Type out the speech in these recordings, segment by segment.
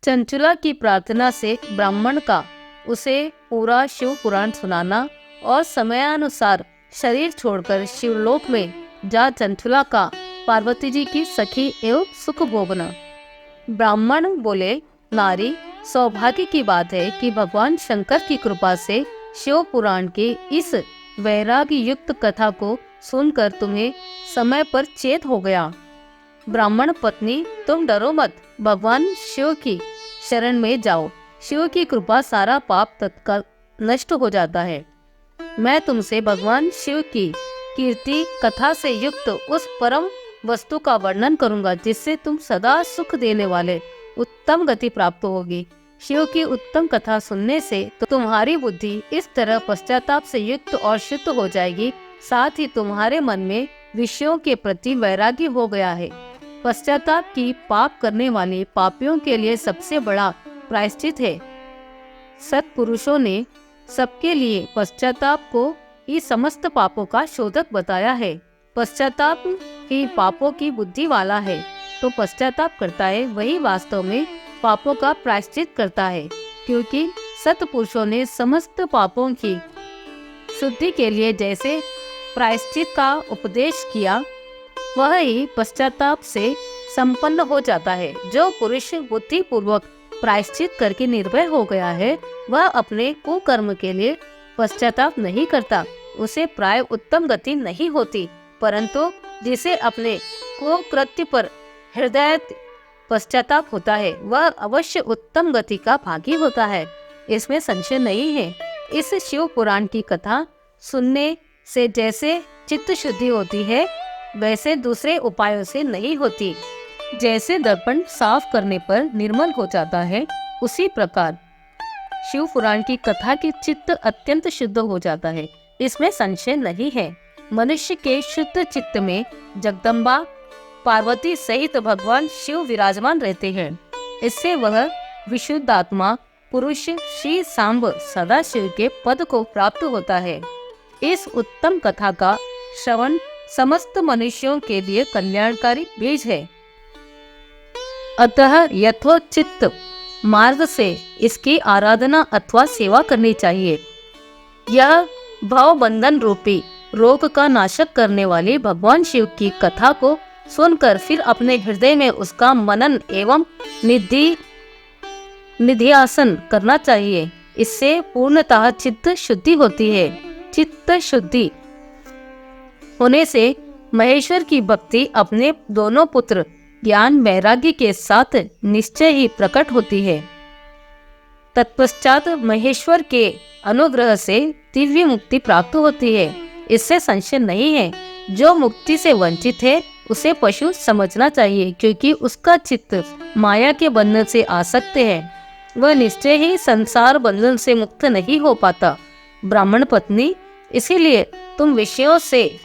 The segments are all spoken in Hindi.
चंचुला की प्रार्थना से ब्राह्मण का उसे पूरा शिव पुराण सुनाना और समयानुसार शरीर छोड़कर शिवलोक में जा चंचुला का पार्वती जी की सखी एवं सुख भोगना। ब्राह्मण बोले, नारी, सौभाग्य की बात है कि भगवान शंकर की कृपा से शिव पुराण की इस वैराग्य युक्त कथा को सुनकर तुम्हें समय पर चेत हो गया। ब्राह्मण पत्नी, तुम डरो मत, भगवान शिव की शरण में जाओ। शिव की कृपा सारा पाप तत्काल नष्ट हो जाता है। मैं तुमसे भगवान शिव की कीर्ति कथा से युक्त उस परम वस्तु का वर्णन करूंगा जिससे तुम सदा सुख देने वाले उत्तम गति प्राप्त होगी। शिव की उत्तम कथा सुनने से तो तुम्हारी बुद्धि इस तरह पश्चाताप से युक्त और शुद्ध हो जाएगी, साथ ही तुम्हारे मन में विषयों के प्रति वैराग्य हो गया है। पश्चाताप की पाप करने वाले पापियों के लिए सबसे बड़ा प्रायश्चित है। सत्पुरुषों ने सबके लिए पश्चाताप को ही समस्त पापों का शोधक बताया है। पश्चाताप ही पापों की बुद्धि वाला है, तो पश्चाताप करता है वही वास्तव में पापों का प्रायश्चित करता है, क्योंकि सत्पुरुषों ने समस्त पापों की शुद्धि के लिए जैसे प्रायश्चित का उपदेश किया, वह ही पश्चाताप से संपन्न हो जाता है। जो पुरुष बुद्धि पूर्वक प्रायश्चित करके निर्भय हो गया है, वह अपने कुकर्म के लिए पश्चाताप नहीं करता। उसे प्राय उत्तम गति नहीं होती, परंतु जिसे अपने कुकृत्य पर हृदय पश्चाताप होता है, वह अवश्य उत्तम गति का भागी होता है, इसमें संशय नहीं है। इस शिव पुराण की कथा सुनने से जैसे चित्त शुद्धि होती है, वैसे दूसरे उपायों से नहीं होती। जैसे दर्पण साफ करने पर निर्मल हो जाता है, उसी प्रकार शिव पुराण की कथा की चित्त अत्यंत शुद्ध हो जाता है, इसमें संशय नहीं है। मनुष्य के शुद्ध चित्त में जगदम्बा पार्वती सहित भगवान शिव विराजमान रहते हैं। इससे वह विशुद्ध आत्मा पुरुष श्री सांब सदाशिव के पद को प्राप्त होता है। इस उत्तम कथा का श्रवण समस्त मनुष्यों के लिए कल्याणकारी बीज है, अतः यथोचित मार्ग से इसकी आराधना अथवा सेवा करनी चाहिए। यह भव बंधन रूपी रोग का नाशक करने वाली भगवान शिव की कथा को सुनकर फिर अपने हृदय में उसका मनन एवं निधिध्यासन करना चाहिए। इससे पूर्णतः चित्त शुद्धि होती है। चित्त शुद्धि होने से महेश्वर की भक्ति अपने दोनों पुत्र ज्ञान वैराग्य के साथ निश्चय ही प्रकट होती है। तत्पश्चात महेश्वर के अनुग्रह से दिव्य मुक्ति प्राप्त होती है, इससे संशय नहीं है। जो मुक्ति से वंचित है उसे पशु समझना चाहिए, क्योंकि उसका चित्त माया के बंधन से आसक्त है, वह निश्चय ही संसार बंधन से मुक्त नहीं हो पाता। ब्राह्मण पत्नी, इसीलिए तुम विषयों से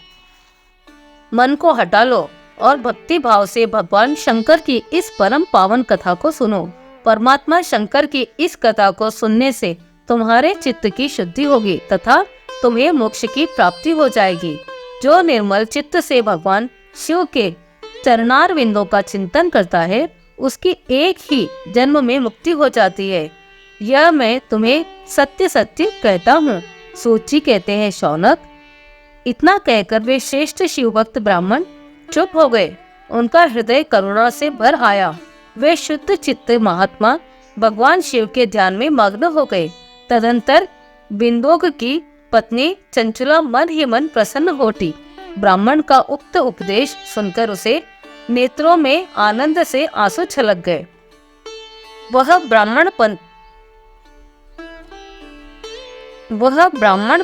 मन को हटा लो और भक्ति भाव से भगवान शंकर की इस परम पावन कथा को सुनो। परमात्मा शंकर की इस कथा को सुनने से तुम्हारे चित्त की शुद्धि होगी तथा तुम्हें मोक्ष की प्राप्ति हो जाएगी। जो निर्मल चित्त से भगवान शिव के चरणार विंदों का चिंतन करता है, उसकी एक ही जन्म में मुक्ति हो जाती है। यह मैं तुम्हें सत्य सत्य कहता हूँ। सूची कहते हैं, शौनक। इतना कहकर वे श्रेष्ठ शिव भक्त ब्राह्मण चुप हो गए। उनका हृदय करुणा से भर आया। वे शुद्ध चित्त महात्मा भगवान शिव के ध्यान में मग्न हो गए। तदंतर बिंदोग की पत्नी चंचुला मन ही मन प्रसन्न होती। ब्राह्मण का उक्त उपदेश सुनकर उसे नेत्रों में आनंद से आंसू छलक गए। वह ब्राह्मण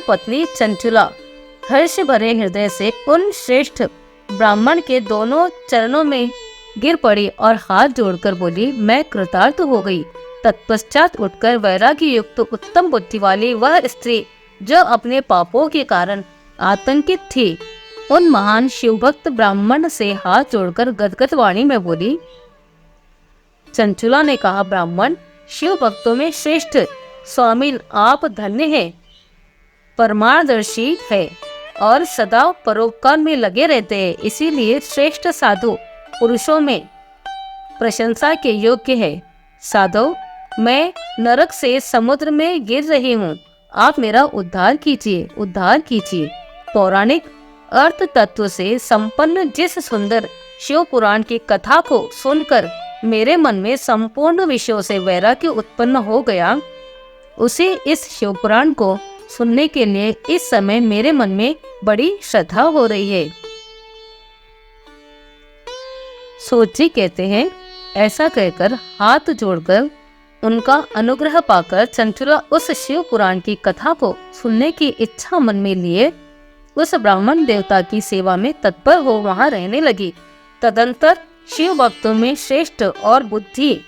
पत्नी चंचुला हर्ष भरे हृदय से उन श्रेष्ठ ब्राह्मण के दोनों चरणों में गिर पड़ी और हाथ जोड़कर बोली, मैं कृतार्थ हो गई। तत्पश्चात उठकर वैराग्य युक्त उत्तम बुद्धि वाली वह स्त्री, जो अपने पापों के कारण आतंकित थी, उन महान शिवभक्त ब्राह्मण से हाथ जोड़कर गदगद वाणी में बोली। चंचुला ने कहा, ब्राह्मण, शिव भक्तों में श्रेष्ठ स्वामी आप धन्य हैं, परमादर्शी है और सदा परोपकार में लगे रहते हैं, इसीलिए श्रेष्ठ साधु पुरुषों में प्रशंसा के योग्य है। साधो, मैं नरक से समुद्र में गिर रही हूँ, आप मेरा उद्धार कीजिए, उद्धार कीजिए। पौराणिक अर्थ तत्व से संपन्न जिस सुंदर शिव पुराण की कथा को सुनकर मेरे मन में संपूर्ण विषयों से वैराग्य उत्पन्न हो गया, उसी इस शिव पुराण को सुनने के लिए इस समय मेरे मन में बड़ी श्रद्धा हो रही है। सूत जी कहते हैं, ऐसा कहकर हाथ जोड़कर उनका अनुग्रह पाकर चंचुला उस शिव पुराण की कथा को सुनने की इच्छा मन में लिए उस ब्राह्मण देवता की सेवा में तत्पर हो वहां रहने लगी। तदंतर शिव भक्तों में श्रेष्ठ और बुद्धि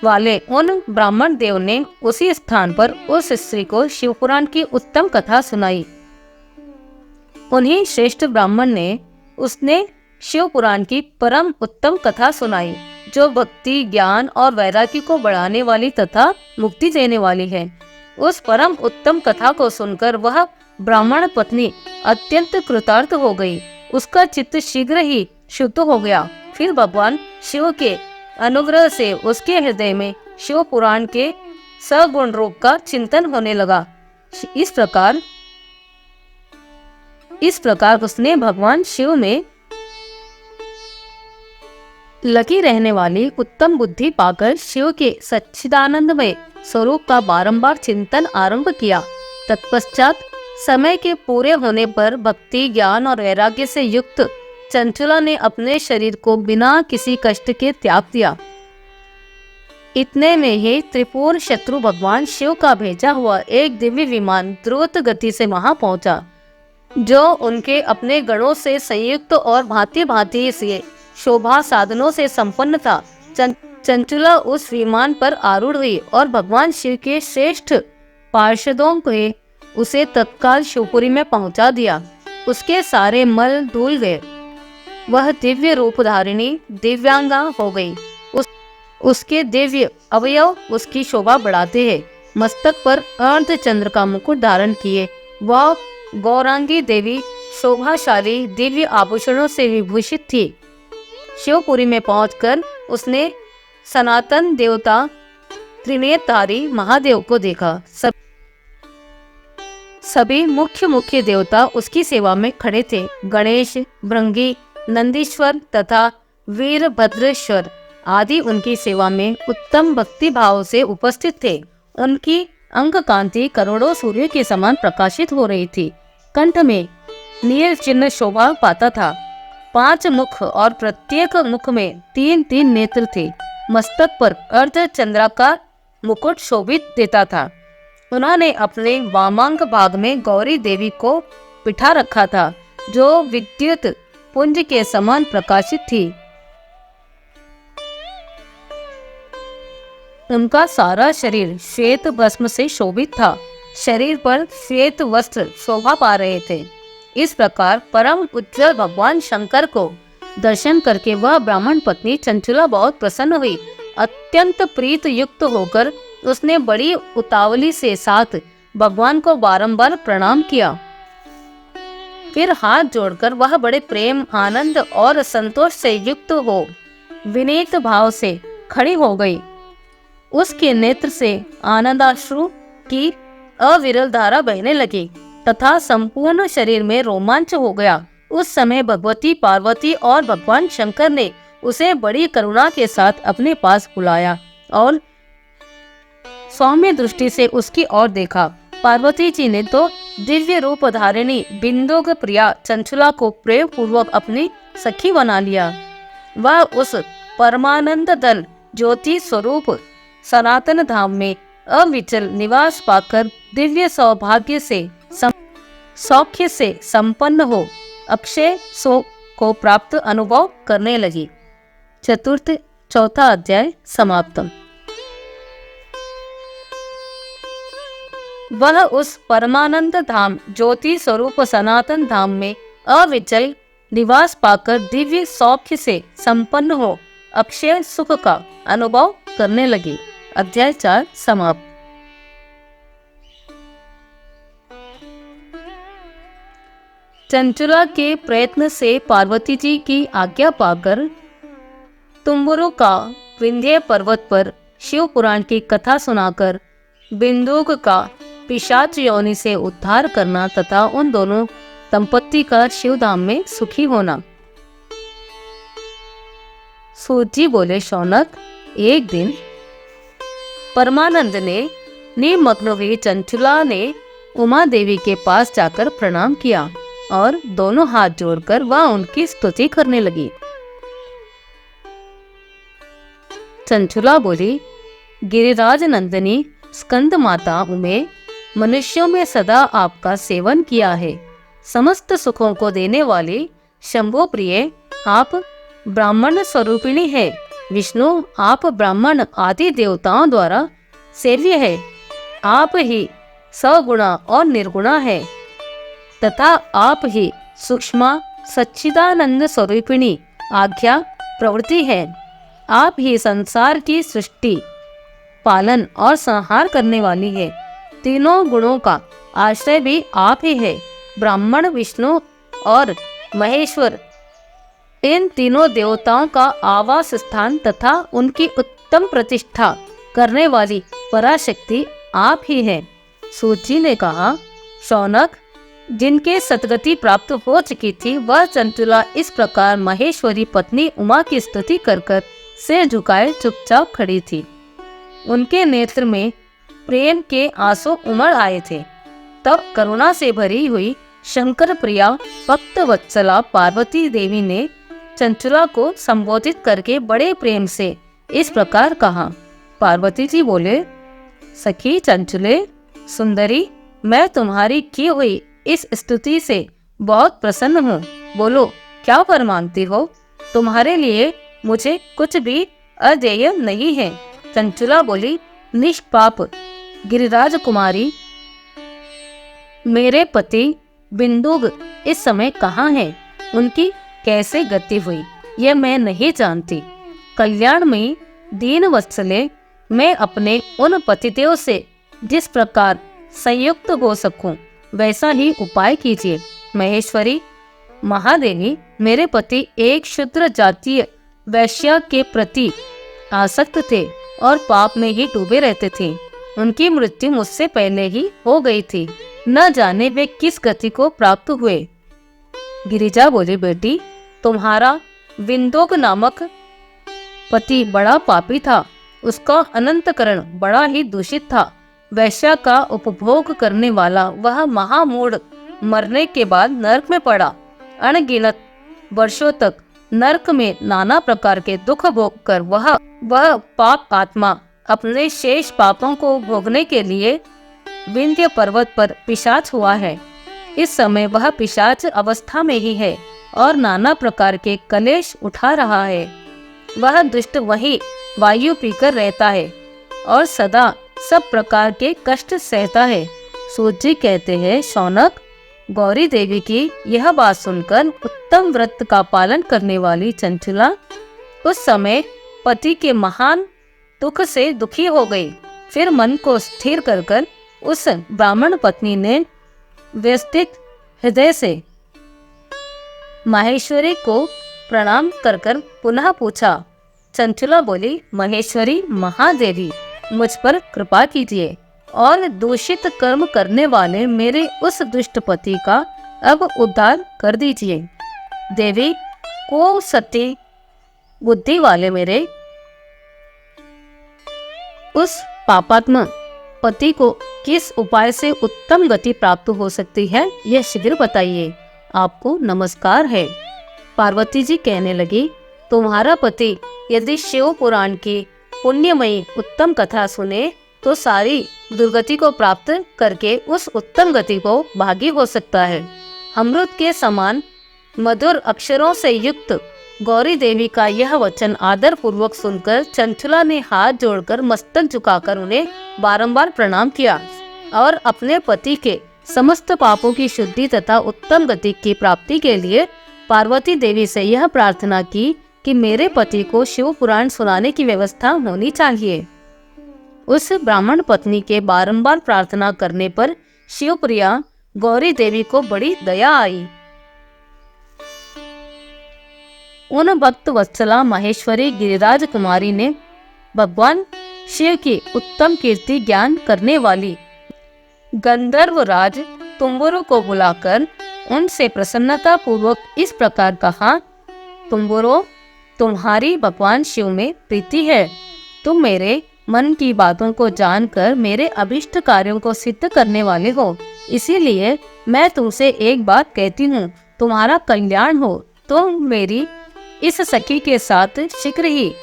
वाले उन ब्राह्मण देव ने उसी स्थान पर उस स्त्री को शिव पुराण की उत्तम कथा सुनाई। उन्हीं श्रेष्ठ ब्राह्मण ने उसने शिव पुराण की परम उत्तम कथा सुनाई, जो भक्ति, ज्ञान और वैराग्य को बढ़ाने वाली तथा मुक्ति देने वाली है। उस परम उत्तम कथा को सुनकर वह ब्राह्मण पत्नी अत्यंत कृतार्थ हो गई। उसका चित्त शीघ्र ही शुद्ध हो गया। फिर भगवान शिव के अनुग्रह से उसके हृदय में शिव पुराण के सगुण रूप का चिंतन होने लगा। इस प्रकार उसने भगवान शिव में लगी रहने वाली उत्तम बुद्धि पाकर शिव के सच्चिदानंदमय स्वरूप का बारंबार चिंतन आरंभ किया। तत्पश्चात समय के पूरे होने पर भक्ति, ज्ञान और वैराग्य से युक्त चंचुला ने अपने शरीर को बिना किसी कष्ट के त्याग दिया। इतने में ही त्रिपुर शत्रु भगवान शिव का भेजा हुआ एक दिव्य विमान द्रुत गति से वहां पहुंचा, जो उनके अपने गणों से संयुक्त और भांति भांति से शोभा साधनों से संपन्न था। चंचुला उस विमान पर आरूढ़ हुई और भगवान शिव के श्रेष्ठ पार्षदों के उसे तत्काल शिवपुरी में पहुंचा दिया। उसके सारे मल धुल गए। वह दिव्य रूप धारिणी दिव्यांगा हो गई। उसके दिव्य अवयव उसकी शोभा बढ़ाते हैं। मस्तक पर अर्ध चंद्र का मुकुट धारण किए वह गौरांगी देवी शोभाशाली दिव्य आभूषणों से विभूषित थी। शिवपुरी में पहुंचकर उसने सनातन देवता त्रिनेत्रधारी महादेव को देखा। सभी मुख्य देवता उसकी सेवा में खड़े थे। गणेश, भृंगी, नंदीश्वर तथा वीरभद्रेश्वर आदि उनकी सेवा में उत्तम भक्ति भाव से उपस्थित थे। उनकी अंग कांति करोड़ों सूर्य के समान प्रकाशित हो रही थी। कंठ में नील चिन्ह शोभा पाता था। 5 मुख और प्रत्येक मुख में 3-3 नेत्र थे। मस्तक पर अर्ध चंद्राकार मुकुट शोभित देता था। उन्होंने अपने वामांग भाग में गौरी देवी को बिठा रखा था, जो विद्युत पुंज के समान प्रकाशित थी। उनका सारा शरीर श्वेत भस्म से शोभित था। शरीर पर श्वेत वस्त्र शोभा पा रहे थे। इस प्रकार परम उज्जवल भगवान शंकर को दर्शन करके वह ब्राह्मण पत्नी चंचुला बहुत प्रसन्न हुई। अत्यंत प्रीत युक्त होकर उसने बड़ी उतावली से साथ भगवान को बारंबार प्रणाम किया। फिर हाथ जोड़कर वह बड़े प्रेम, आनंद और संतोष से युक्त हो विनीत भाव से खड़ी हो गई। उसके नेत्र से आनंदाश्रु की अविरल धारा बहने लगी तथा संपूर्ण शरीर में रोमांच हो गया। उस समय भगवती पार्वती और भगवान शंकर ने उसे बड़ी करुणा के साथ अपने पास बुलाया और सौम्य दृष्टि से उसकी ओर देखा। पार्वती जी ने तो दिव्य रूप धारिणी बिंदुक प्रिया चंचुला को प्रेम पूर्वक अपनी सखी बना लिया। वह उस परमानंद दल ज्योति स्वरूप सनातन धाम में अविचल निवास पाकर दिव्य सौभाग्य से सौख्य से संपन्न हो अक्षय सुख को प्राप्त अनुभव करने लगी। चौथा अध्याय समाप्तम। वह उस परमानंद धाम ज्योति स्वरूप सनातन धाम में अविचल निवास पाकर दिव्य सौख्य से संपन्न हो अक्षय सुख का अनुभव करने लगी। अध्याय 4 समाप्त। चंचुला के प्रयत्न से पार्वती जी की आज्ञा पाकर तुम्बुरु का विंध्य पर्वत पर शिव पुराण की कथा सुनाकर बिंदुक का पिशाच योनि से उद्धार करना तथा उन दोनों दंपत्ति का शिवधाम में सुखी होना। सूत जी बोले, शौनक, एक दिन परमानंद ने निमग्न हुई चंचुला ने उमा देवी के पास जाकर प्रणाम किया और दोनों हाथ जोड़कर वह उनकी स्तुति करने लगी। चंचुला बोली, गिरिराज नंदिनी स्कंद माता उमे, मनुष्यों में सदा आपका सेवन किया है। समस्त सुखों को देने वाली शंभो प्रिय आप ब्राह्मण स्वरूपिणी है। विष्णु, आप ब्राह्मण आदि देवताओं द्वारा सेव्य है। आप ही सगुणा और निर्गुणा है तथा आप ही सूक्ष्म सच्चिदानंद स्वरूपिणी आज्ञा प्रवृत्ति है। आप ही संसार की सृष्टि, पालन और संहार करने वाली है। तीनों गुणों का आश्रय भी आप ही है। ब्राह्मण, विष्णु और महेश्वर, इन तीनों देवताओं का आवास स्थान तथा उनकी उत्तम प्रतिष्ठा करने वाली पराशक्ति आप ही है। सूत जी ने कहा, शौनक, जिनके सतगति प्राप्त हो चुकी थी वह चंचुला इस प्रकार महेश्वरी पत्नी उमा की स्तुति कर कर सिर झुकाए चुपचाप खड़ी थी। उनके नेत्र में प्रेम के आंसू उमड़ आए थे। तब करुणा से भरी हुई शंकर प्रिया भक्त वत्सला पार्वती देवी ने चंचुला को संबोधित करके बड़े प्रेम से इस प्रकार कहा। पार्वती जी बोले, सखी चंचुले सुंदरी, मैं तुम्हारी की हुई इस स्तुति से बहुत प्रसन्न हूँ। बोलो, क्या वर मांगती हो? तुम्हारे लिए मुझे कुछ भी अदेय नहीं है। चंचुला बोली, निष्पाप गिरिराज कुमारी, मेरे पति बिंदुग इस समय कहाँ हैं? उनकी कैसे गति हुई यह मैं नहीं जानती। कल्याण में दीन वत्सले, मैं अपने उन पतिदेव से जिस प्रकार संयुक्त हो सकूं वैसा ही उपाय कीजिए। महेश्वरी महादेवी, मेरे पति एक शूद्र जातीय वैश्या के प्रति आसक्त थे और पाप में ही डूबे रहते थे। उनकी मृत्यु मुझसे पहले ही हो गई थी। न जाने वे किस गति को प्राप्त हुए। गिरिजा बोली, बेटी, तुम्हारा विंदोक नामक पति बड़ा पापी था। उसका अनंतकरण बड़ा ही दूषित था। वैश्या का उपभोग करने वाला वह महामूढ़ मरने के बाद नरक में पड़ा। अनगिनत वर्षों तक नरक में नाना प्रकार के दुख भोग कर वह पाप आत्मा अपने शेष पापों को भोगने के लिए विंध्य पर्वत पर पिशाच हुआ है। इस समय वह पिशाच अवस्था में ही है और नाना प्रकार के कलेश उठा रहा है। वह दुष्ट वही वायु पीकर रहता है और सदा सब प्रकार के कष्ट सहता है। सूत जी कहते हैं, शौनक, गौरी देवी की यह बात सुनकर उत्तम व्रत का पालन करने वाली चंचुला उस समय पति के महान दुख से दुखी हो गई। फिर मन को स्थिर कर उस ब्राह्मण पत्नी ने व्यस्तित हृदय से माहेश्वरी को प्रणाम कर पुनः पूछा। चंचुला बोली, महेश्वरी महादेवी, मुझ पर कृपा कीजिए और दूषित कर्म करने वाले मेरे उस दुष्ट पति का अब उद्धार कर दीजिए। देवी, को सती बुद्धि वाले मेरे उस पापात्मा पति को किस उपाय से उत्तम गति प्राप्त हो सकती है, यह शीघ्र बताइए। आपको नमस्कार है। पार्वती जी कहने लगी, तुम्हारा पति यदि शिव पुराण की पुण्यमयी उत्तम कथा सुने तो सारी दुर्गति को प्राप्त करके उस उत्तम गति को भागी हो सकता है। अमृत के समान मधुर अक्षरों से युक्त गौरी देवी का यह वचन आदर पूर्वक सुनकर चंचुला ने हाथ जोड़कर मस्तक झुकाकर उन्हें बारंबार प्रणाम किया और अपने पति के समस्त पापों की शुद्धि तथा उत्तम गति की प्राप्ति के लिए पार्वती देवी से यह प्रार्थना की कि मेरे पति को शिव पुराण सुनाने की व्यवस्था होनी चाहिए। उस ब्राह्मण पत्नी के बारंबार प्रार्थना करने पर शिवप्रिया गौरी देवी को बड़ी दया आई। उन भक्त वत्सला माहेश्वरी गिरिराज कुमारी ने भगवान शिव की उत्तम कीर्ति ज्ञान करने वाली गंधर्वराज तुम्बुरु को बुलाकर उनसे प्रसन्नता पूर्वक इस प्रकार कहा, तुम्बुरु, तुम्हारी भगवान शिव में प्रीति है। तुम मेरे मन की बातों को जानकर मेरे अभिष्ट कार्यों को सिद्ध करने वाले हो। इसीलिए मैं तुमसे एक बात कहती हूँ, तुम्हारा कल्याण हो। तुम मेरी इस सखी के साथ शीघ्र ही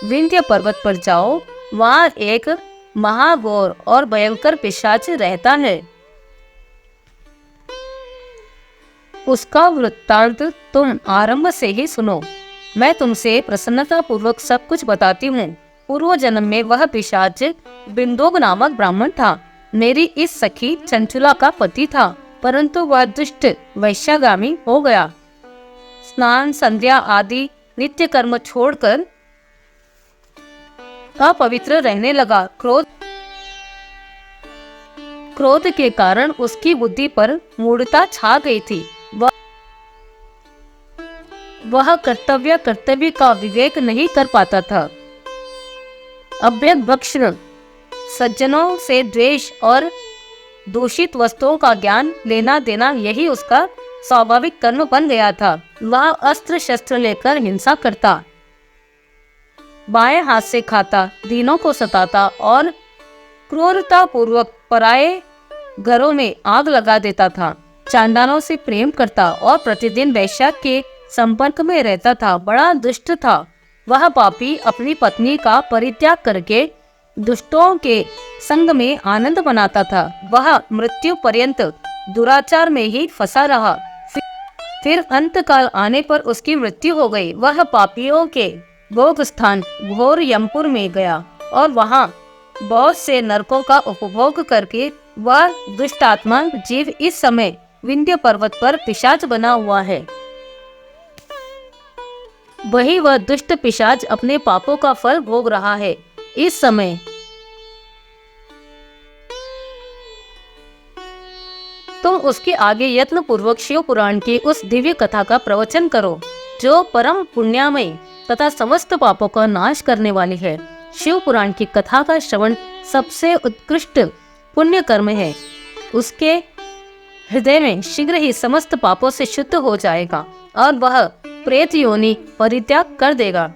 विंध्य पर्वत पर जाओ। वहाँ एक महाघोर और भयंकर पिशाच रहता है। उसका वृत्तांत तुम आरंभ से ही सुनो। मैं तुमसे प्रसन्नता पूर्वक सब कुछ बताती हूँ। पूर्व जन्म में वह पिशाच बिंदोग नामक ब्राह्मण था। मेरी इस सखी चंचुला का पति था, परंतु वह दुष्ट वैश्यागामी हो गया। स्नान, संध्या आदि नित्य कर्म छोड़कर अपवित्र रहने लगा। क्रोध के कारण उसकी बुद्धि पर मूढ़ता छा गई थी। वह कर्तव्य का विवेक नहीं कर पाता था। अभ्यभक्षण, सज्जनों से द्वेष और दूषित वस्तुओं का ज्ञान लेना देना, यही उसका स्वाभाविक कर्म बन गया था। वह अस्त्र शस्त्र लेकर हिंसा करता, बाएं हाथ से खाता, दीनों को सताता और क्रूरता पूर्वक पराये घरों में आग लगा देता था। चांडालों से प्रेम करता और प्रतिदिन वैश्या के संपर्क में रहता था। बड़ा दुष्ट था। वह पापी अपनी पत्नी का परित्याग करके दुष्टों के संग में आनंद मनाता था। वह मृत्यु पर्यंत दुराचार में ही फंसा रहा। फिर अंत काल आने पर उसकी मृत्यु हो गई। वह पापियों के भोग स्थान घोर यमपुर में गया और वहां बहुत से नरकों का उपभोग करके वह दुष्ट आत्मा जीव इस समय विंध्य पर्वत पर पिशाच बना हुआ है। वही वह दुष्ट पिशाच अपने पापों का फल भोग रहा है। इस समय तुम उसके आगे यत्न पूर्वक शिव पुराण की उस दिव्य कथा का प्रवचन करो, जो परम पुण्यामय तथा समस्त पापों का नाश करने वाली है। शिव पुराण की कथा का श्रवण सबसे उत्कृष्ट पुण्य कर्म है। उसके हृदय में शीघ्र ही समस्त पापों से शुद्ध हो जाएगा और वह प्रेत योनि परित्याग कर देगा।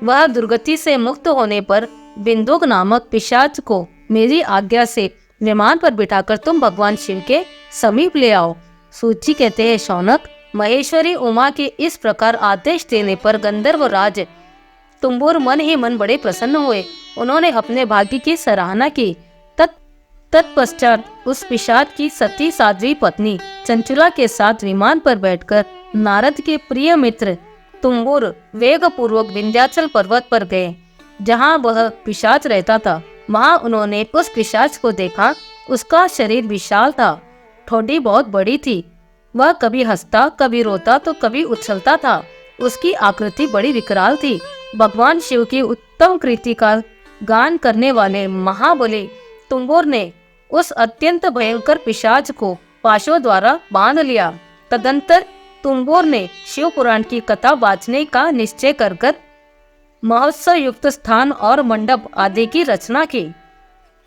वह दुर्गति से मुक्त होने पर बिंदुक नामक पिशाच को मेरी आज्ञा से विमान पर बिठाकर तुम भगवान शिव के समीप ले आओ। सूची कहते हैं, शौनक, महेश्वरी उमा के इस प्रकार आदेश देने पर गंधर्वराज तुम्बुर मन ही मन बड़े प्रसन्न हुए। उन्होंने अपने भाग्य की सराहना की। तत्पश्चात उस पिशाच की सती साध्वी पत्नी चंचुला के साथ विमान पर बैठकर नारद के प्रिय मित्र तुम्बुर वेग पूर्वक विंध्याचल पर्वत पर गए, जहाँ वह पिशाच रहता था। वहाँ उन्होंने उस पिशाच को देखा। उसका शरीर विशाल था, ठोड़ी बहुत बड़ी थी। वह कभी हंसता, कभी रोता तो कभी उछलता था। उसकी आकृति बड़ी विकराल थी। भगवान शिव की उत्तम कृति का गान करने वाले महाबली तुम्बुर ने उस अत्यंत भयंकर पिशाच को पाशों द्वारा बांध लिया। तदंतर तुम्बुर ने शिव पुराण की कथा वाचने का निश्चय कर महोत्सव युक्त स्थान और मंडप आदि की रचना की।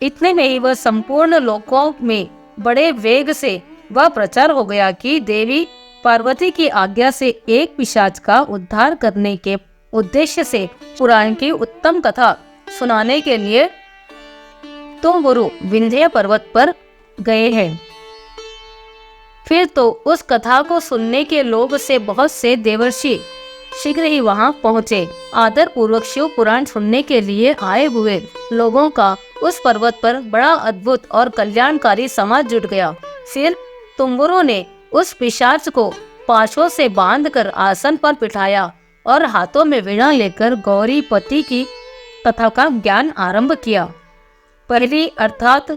इतने में ही वह संपूर्ण लोकों में बड़े वेग से वह प्रचार हो गया कि देवी पार्वती की आज्ञा से एक पिशाच का उद्धार करने के उद्देश्य से पुराण की उत्तम कथा सुनाने के लिए तुम्बुरु विंध्य पर्वत पर गए हैं। फिर तो उस कथा को सुनने के लोभ से बहुत से देवर्षि शीघ्र ही वहां पहुंचे। आदर पूर्वक शिव पुराण सुनने के लिए आए हुए लोगों का उस पर्वत पर बड़ा अद्भुत और कल्याणकारी समाज जुट गया। फिर तुम्बुरु ने उस पिशाच को पाशों से बांधकर आसन पर बिठाया और हाथों में वीणा लेकर गौरी पति की कथा का ज्ञान आरंभ किया। पहली अर्थात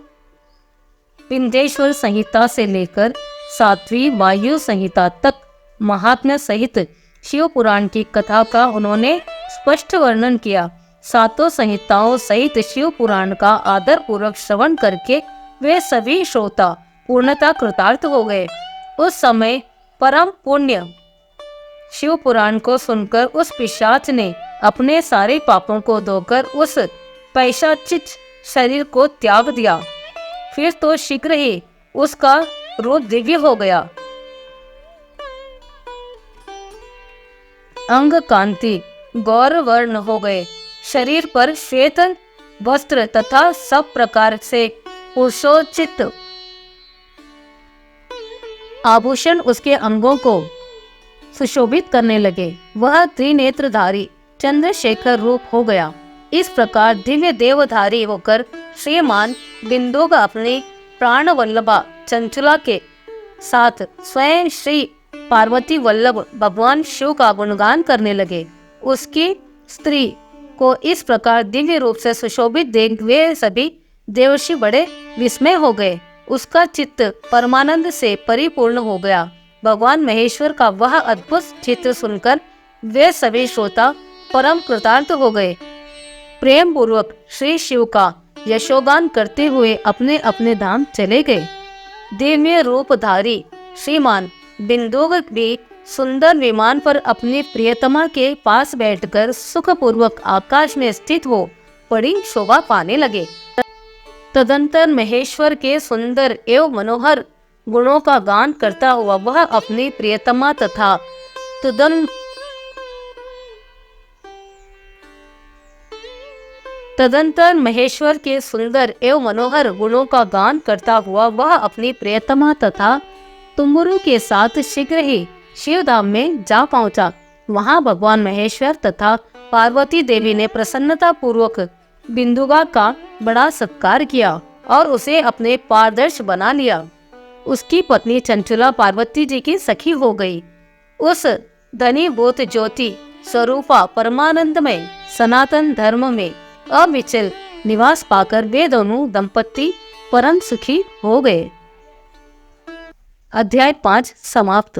विंध्येश्वर संहिता से लेकर 7वीं वायु संहिता तक महात्म्य सहित शिव पुराण की कथा का उन्होंने स्पष्ट वर्णन किया। 7 संहिताओं सहित शिव पुराण का आदर पूर्वक श्रवण करके वे सभी श्रोता पूर्णता कृतार्थ हो गए। उस समय परम पुण्य शिव पुराण को सुनकर उस पिशाच ने अपने सारे पापों को धोकर उस पैशाचित शरीर को त्याग दिया। फिर तो शीघ्र ही उसका रूप दिव्य हो गया। अंग कांति गौरवर्ण हो गए। शरीर पर श्वेत वस्त्र तथा सब प्रकार से सुसज्जित आभूषण उसके अंगों को सुशोभित करने लगे। वह त्रिनेत्रधारी चंद्रशेखर रूप हो गया। इस प्रकार दिव्य देवधारी होकर श्रीमान बिंदुक अपनी प्राण वल्लभा चंचला के साथ स्वयं श्री पार्वती वल्लभ भगवान शिव का गुणगान करने लगे। उसकी स्त्री को इस प्रकार दिव्य रूप से सुशोभित देख वे सभी देवर्षि बड़े विस्मय हो गए। उसका चित्त परमानंद से परिपूर्ण हो गया। भगवान महेश्वर का वह अद्भुत चित्र सुनकर वे सभी श्रोता परम कृतार्थ हो गए। प्रेम पूर्वक श्री शिव का यशोगान करते हुए अपने अपने धाम चले गए। दिव्य रूपधारी श्रीमान बिंदुक भी सुंदर विमान पर अपनी प्रियतमा के पास बैठकर सुखपूर्वक आकाश में स्थित हो बड़ी शोभा पाने लगे। तदंतर महेश्वर के सुंदर एवं मनोहर गुणों का गान करता हुआ वह अपनी प्रियतमा तथा तदंतर महेश्वर के सुंदर एवं मनोहर गुणों का गान करता हुआ वह अपनी प्रियतमा तथा तुम्बुरु के साथ शीघ्र ही शिवधाम में जा पहुंचा। वहां भगवान महेश्वर तथा पार्वती देवी ने प्रसन्नता पूर्वक बिंदुगा का बड़ा सत्कार किया और उसे अपने पारदर्श बना लिया। उसकी पत्नी चंचला पार्वती जी की सखी हो गई। उस धनीभूत ज्योति स्वरूपा परमानंदमय सनातन धर्म में अविचल निवास पाकर वे दोनों दंपति परम सुखी हो गए। अध्याय 5 समाप्त।